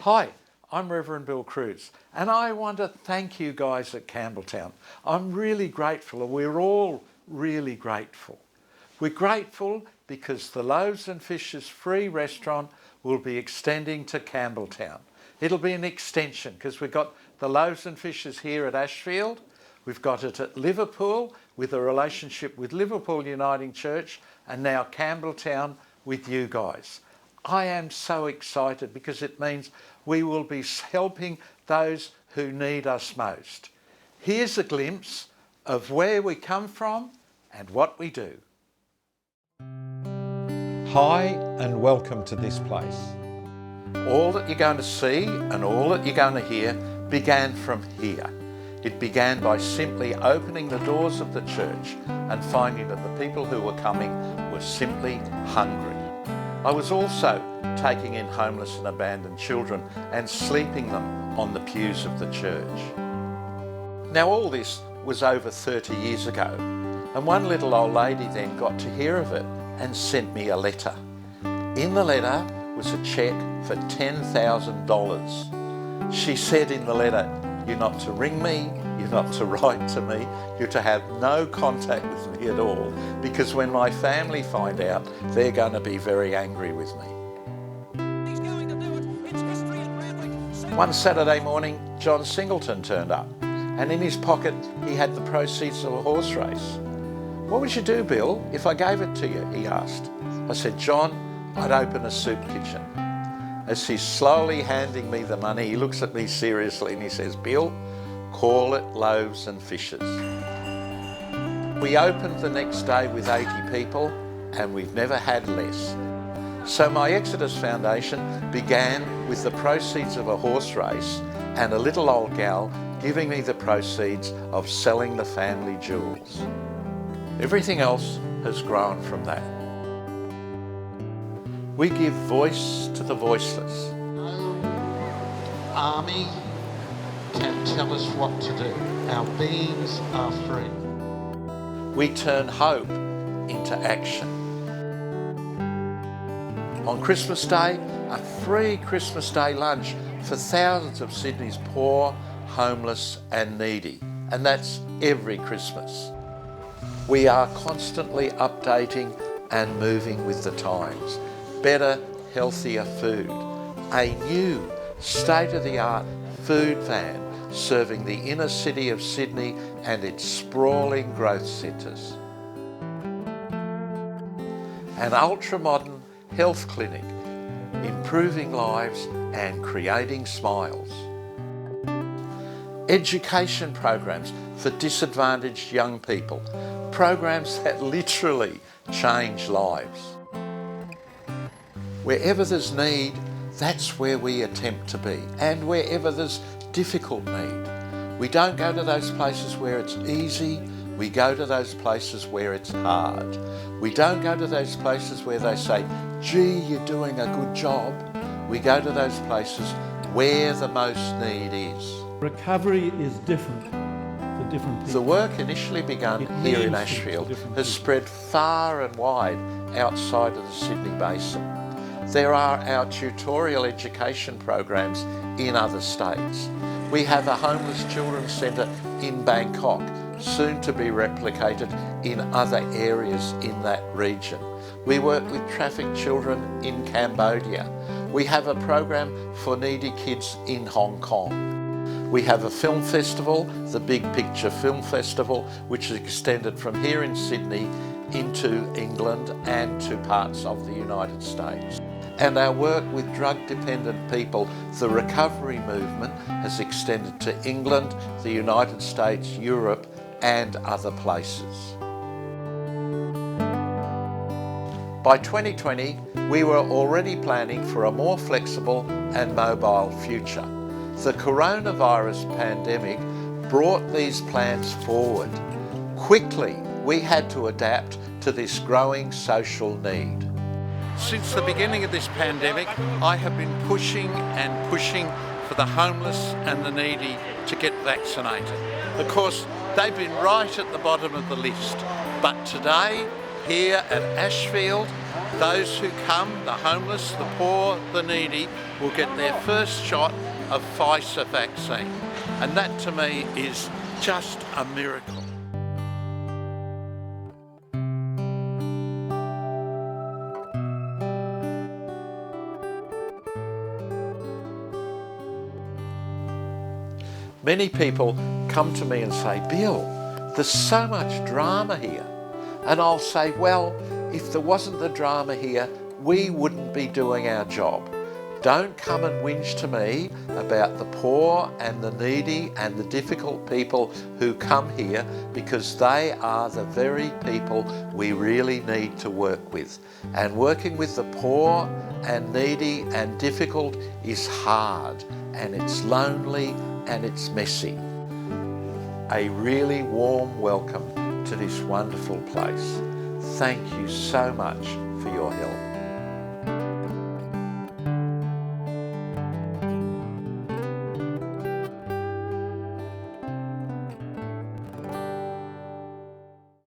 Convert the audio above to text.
Hi, I'm Reverend Bill Cruz, and I want to thank you guys at Campbelltown. I'm really grateful, and we're all really grateful. We're grateful because the Loaves and Fishes free restaurant will be extending to Campbelltown. It'll be an extension because we've got the Loaves and Fishes here at Ashfield. We've got it at Liverpool with a relationship with Liverpool Uniting Church, and now Campbelltown with you guys. I am so excited because it means we will be helping those who need us most. Here's a glimpse of where we come from and what we do. Hi and welcome to this place. All that you're going to see and all that you're going to hear began from here. It began by simply opening the doors of the church and finding that the people who were coming were simply hungry. I was also taking in homeless and abandoned children and sleeping them on the pews of the church. Now all this was over 30 years ago, and one little old lady then got to hear of it and sent me a letter. In the letter was a cheque for $10,000. She said in the letter, "You're not to ring me, you're not to write to me, you're to have no contact with me at all, because when my family find out, they're going to be very angry with me." One Saturday morning, John Singleton turned up, and in his pocket he had the proceeds of a horse race. "What would you do, Bill, if I gave it to you?" he asked. I said, "John, I'd open a soup kitchen." As he's slowly handing me the money, he looks at me seriously and he says, "Bill, call it Loaves and Fishes." We opened the next day with 80 people and we've never had less. So my Exodus Foundation began with the proceeds of a horse race and a little old gal giving me the proceeds of selling the family jewels. Everything else has grown from that. We give voice to the voiceless. No army can tell us what to do. Our beings are free. We turn hope into action. On Christmas Day, a free Christmas Day lunch for thousands of Sydney's poor, homeless and needy. And that's every Christmas. We are constantly updating and moving with the times. Better, healthier food. A new, state-of-the-art food van serving the inner city of Sydney and its sprawling growth centres. An ultra-modern health clinic, improving lives and creating smiles. Education programs for disadvantaged young people. Programs that literally change lives. Wherever there's need, that's where we attempt to be. And wherever there's difficult need, we don't go to those places where it's easy, we go to those places where it's hard. We don't go to those places where they say, "Gee, you're doing a good job." We go to those places where the most need is. Recovery is different for different people. The work initially begun here in Ashfield has spread far and wide outside of the Sydney Basin. There are our tutorial education programs in other states. We have a homeless children's centre in Bangkok, soon to be replicated in other areas in that region. We work with trafficked children in Cambodia. We have a program for needy kids in Hong Kong. We have a film festival, the Big Picture Film Festival, which is extended from here in Sydney into England and to parts of the United States. And our work with drug-dependent people, the recovery movement, has extended to England, the United States, Europe, and other places. By 2020, we were already planning for a more flexible and mobile future. The coronavirus pandemic brought these plans forward. Quickly, we had to adapt to this growing social need. Since the beginning of this pandemic, I have been pushing and pushing for the homeless and the needy to get vaccinated. Of course, they've been right at the bottom of the list. But today, here at Ashfield, Those who come, the homeless, the poor, the needy, will get their first shot of Pfizer vaccine. And that to me is just a miracle. Many people come to me and say, Bill, there's so much drama here. And I'll say, well, if there wasn't the drama here, we wouldn't be doing our job. Don't come and whinge to me about the poor and the needy and the difficult people who come here, because they are the very people we really need to work with. And working with the poor and needy and difficult is hard, and it's lonely and it's messy. A really warm welcome to this wonderful place. Thank you so much for your help.